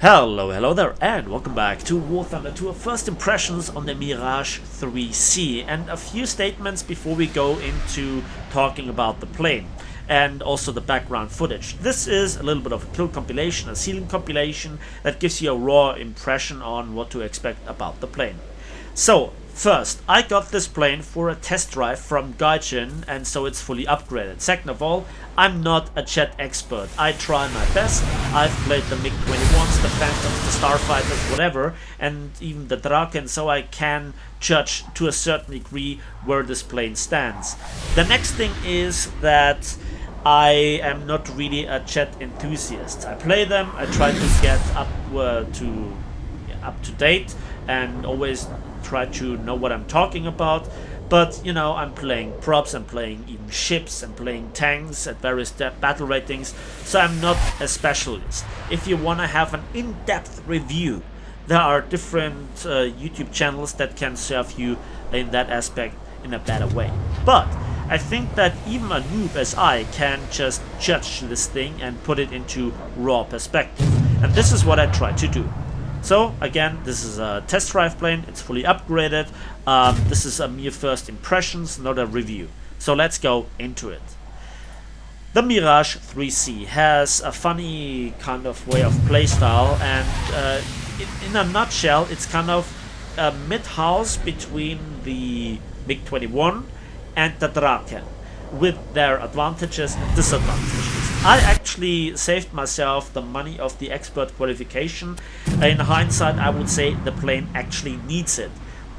Hello there, and welcome back to War Thunder, to our first impressions on the Mirage 3C, and a few statements before we go into talking about the plane and also the background footage. This is a little bit of a kill compilation, a ceiling compilation that gives you a raw impression on what to expect about the plane. So first, I got this plane for a test drive from Gaijin, and so it's fully upgraded. Second of all, I'm not a jet expert. I try my best. I've played the MiG-21s, the Phantoms, the Starfighters, whatever, and even the Draken, so I can judge to a certain degree where this plane stands. The next thing is that I am not really a jet enthusiast. I play them, I try to get up to date, and always try to know what I'm talking about. But you know, I'm playing props, I'm playing even ships, I'm playing tanks at various battle ratings, so I'm not a specialist. If you want to have an in-depth review, there are different YouTube channels that can serve you in that aspect in a better way. But I think that even a noob as I can just judge this thing and put it into raw perspective. And this is what I try to do. So again, this is a test drive plane, it's fully upgraded. This is a mere first impressions, not a review. So let's go into it. The Mirage 3C has a funny kind of way of playstyle, and in a nutshell, it's kind of a mid-house between the MiG-21 and the Draken, with their advantages and disadvantages. I actually saved myself the money of the expert qualification. In hindsight, I would say the plane actually needs it.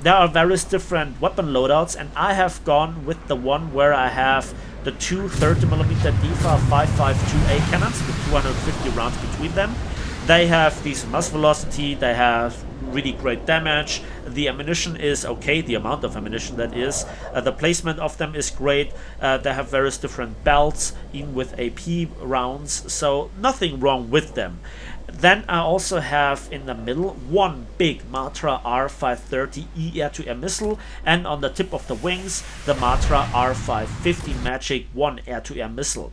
There are various different weapon loadouts, and I have gone with the one where I have the two 30mm DEFA 5.52A cannons with 250 rounds between them. They have decent muzzle velocity, they have really great damage, the ammunition is okay, the amount of ammunition that is, the placement of them is great, they have various different belts, even with AP rounds, so nothing wrong with them. Then I also have in the middle one big Matra R530E air-to-air missile, and on the tip of the wings the Matra R550 Magic 1 air-to-air missile.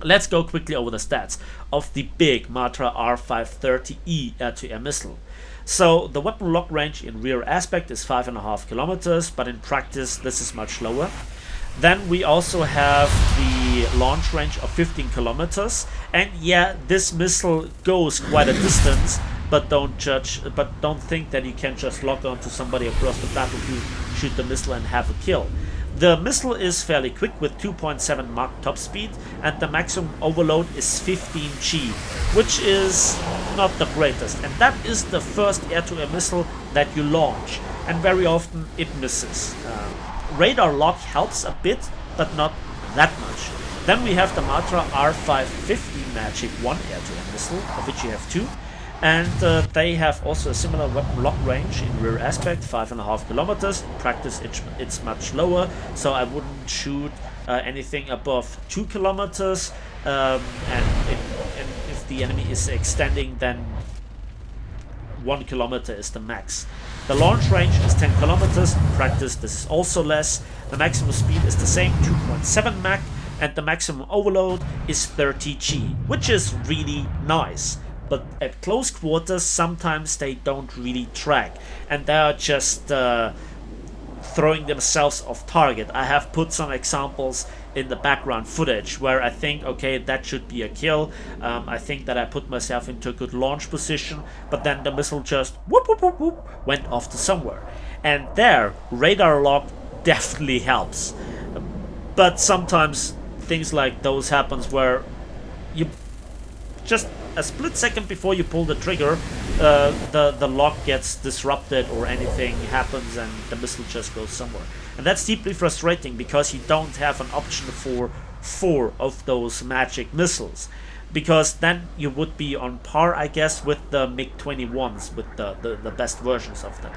Let's go quickly over the stats of the big Matra R530E air-to-air missile. So the weapon lock range in rear aspect is 5.5 kilometers, but in practice this is much lower. Then we also have the launch range of 15 kilometers, and yeah, this missile goes quite a distance, but don't think that you can just lock onto somebody across the battlefield, shoot the missile and have a kill. The missile is fairly quick with 2.7 Mach top speed, and the maximum overload is 15 G, which is not the greatest. And that is the first air-to-air missile that you launch, and very often it misses. Radar lock helps a bit, but not that much. Then we have the Matra R550 Magic 1 air-to-air missile, of which you have two. And they have also a similar weapon lock range in rear aspect, 5.5 kilometers. In practice, it's much lower, so I wouldn't shoot anything above 2 kilometers. And if the enemy is extending, then 1 kilometer is the max. The launch range is 10 kilometers. In practice, this is also less. The maximum speed is the same, 2.7 Mach, and the maximum overload is 30 G, which is really nice. But at close quarters, sometimes they don't really track, and they are just throwing themselves off target. I have put some examples in the background footage where I think, okay, that should be a kill. I think that I put myself into a good launch position, but then the missile just whoop, whoop, whoop, whoop, went off to somewhere. And there, radar lock definitely helps. But sometimes things like those happens where you just a split second before you pull the trigger, the lock gets disrupted or anything happens and the missile just goes somewhere. And that's deeply frustrating because you don't have an option for 4 of those magic missiles. Because then you would be on par, I guess, with the MiG-21s, with the best versions of them.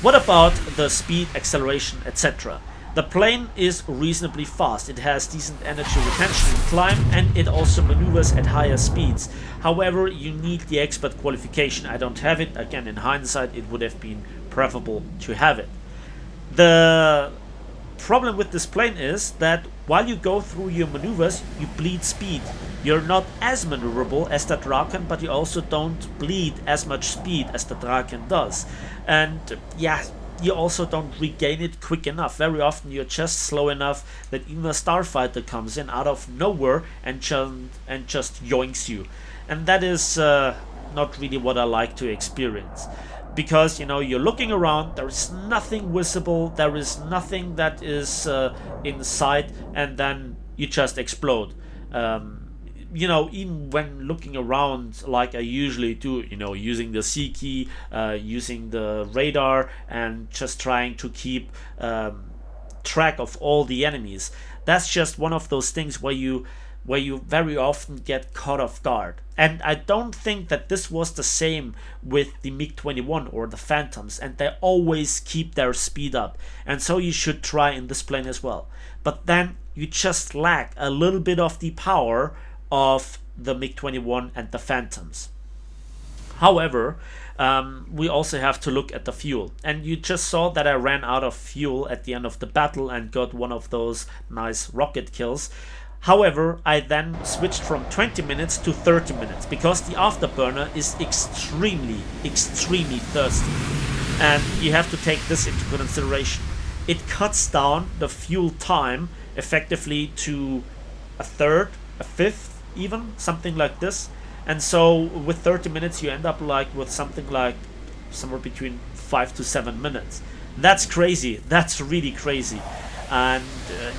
What about the speed, acceleration, etc.? The plane is reasonably fast, it has decent energy retention in climb, and it also maneuvers at higher speeds. However, you need the expert qualification. I don't have it. Again, in hindsight, it would have been preferable to have it. The problem with this plane is that while you go through your maneuvers, you bleed speed. You're not as maneuverable as the Draken, but you also don't bleed as much speed as the Draken does. And yeah, you also don't regain it quick enough. Very often you're just slow enough that even a starfighter comes in out of nowhere and just yoinks you. And that is not really what I like to experience. Because, you know, you're looking around, there is nothing visible, there is nothing that is in sight, and then you just explode. You know, even when looking around like I usually do, you know, using the C key, using the radar, and just trying to keep track of all the enemies. That's just one of those things where you very often get caught off guard. And I don't think that this was the same with the MiG-21 or the Phantoms, and they always keep their speed up. And so you should try in this plane as well. But then you just lack a little bit of the power of the MiG-21 and the Phantoms. However, we also have to look at the fuel. And you just saw that I ran out of fuel at the end of the battle and got one of those nice rocket kills. However, I then switched from 20 minutes to 30 minutes because the afterburner is extremely thirsty. And you have to take this into consideration. It cuts down the fuel time effectively to a third, a fifth, even something like this. And so with 30 minutes you end up like with something like somewhere between 5 to 7 minutes. That's crazy. That's really crazy. And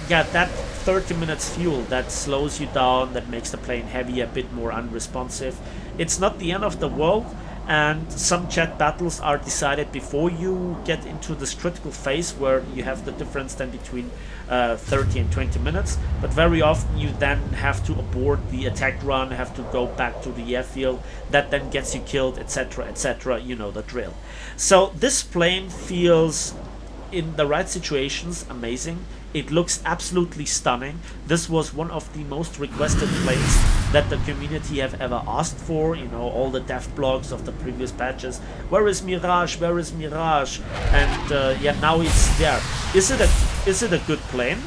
yeah, that 30 minutes fuel, that slows you down, that makes the plane heavy, a bit more unresponsive. It's not the end of the world, and some jet battles are decided before you get into this critical phase where you have the difference then between 30 and 20 minutes. But very often you then have to abort the attack run, have to go back to the airfield, that then gets you killed, etc, etc, you know the drill. So this plane feels, in the right situations, amazing. It looks absolutely stunning. This was one of the most requested planes that the community have ever asked for. You know, all the dev blogs of the previous patches. Where is Mirage? Where is Mirage? And yeah, now it's there. Is it a good plane?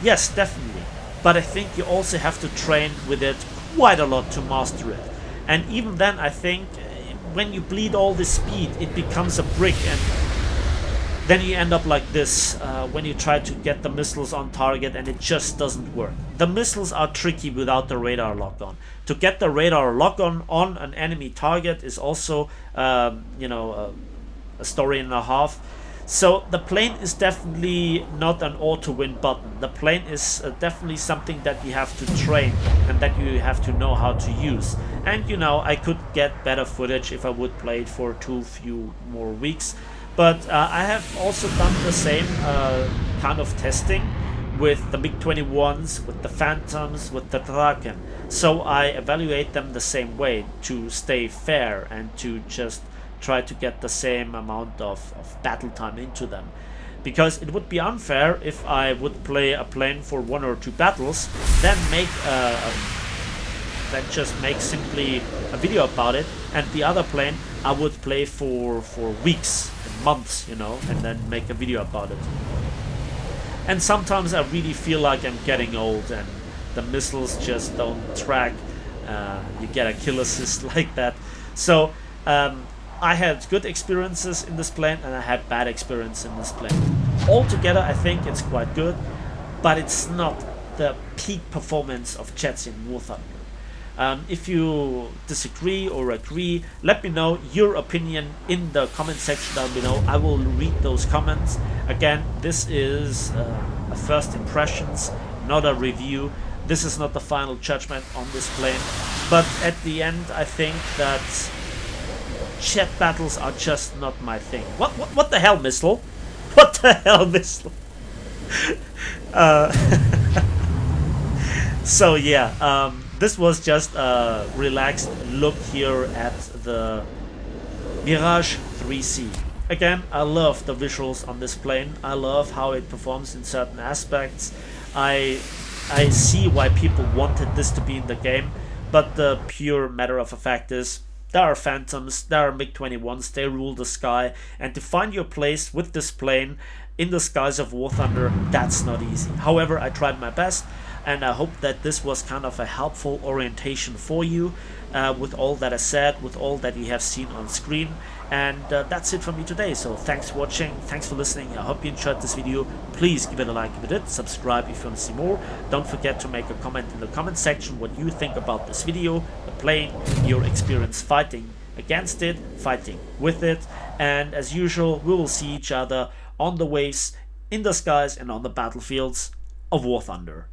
Yes, definitely. But I think you also have to train with it quite a lot to master it. And even then, I think when you bleed all the speed, it becomes a brick, and then you end up like this when you try to get the missiles on target, and it just doesn't work. The missiles are tricky without the radar lock-on. To get the radar lock-on on an enemy target is also, you know, a story and a half. So the plane is definitely not an auto-win button. The plane is definitely something that you have to train and that you have to know how to use. And you know, I could get better footage if I would play it for too few more weeks. But I have also done the same kind of testing with the MiG-21s, with the Phantoms, with the Draken. So I evaluate them the same way to stay fair and to just try to get the same amount of battle time into them. Because it would be unfair if I would play a plane for 1 or 2 battles, then just make simply a video about it, and the other plane I would play for weeks and months, you know, and then make a video about it. And sometimes I really feel like I'm getting old and the missiles just don't track. You get a kill assist like that. So I had good experiences in this plane and I had bad experience in this plane. Altogether I think it's quite good, but it's not the peak performance of jets in War Thunder. If you disagree or agree, let me know your opinion in the comment section down below. I will read those comments. Again, this is a first impressions, not a review. This is not the final judgment on this plane. But at the end, I think that jet battles are just not my thing. What the hell, missile? What the hell, missile? So yeah, this was just a relaxed look here at the Mirage 3C. Again, I love the visuals on this plane. I love how it performs in certain aspects. I see why people wanted this to be in the game, but the pure matter of a fact is there are Phantoms, there are MiG-21s, they rule the sky, and to find your place with this plane in the skies of War Thunder, that's not easy. However, I tried my best, and I hope that this was kind of a helpful orientation for you with all that I said, with all that you have seen on screen. And that's it from me today. So thanks for watching, thanks for listening. I hope you enjoyed this video. Please give it a like if you did, subscribe if you want to see more. Don't forget to make a comment in the comment section what you think about this video, the plane, your experience fighting against it, fighting with it. And as usual, we will see each other on the waves, in the skies, and on the battlefields of War Thunder.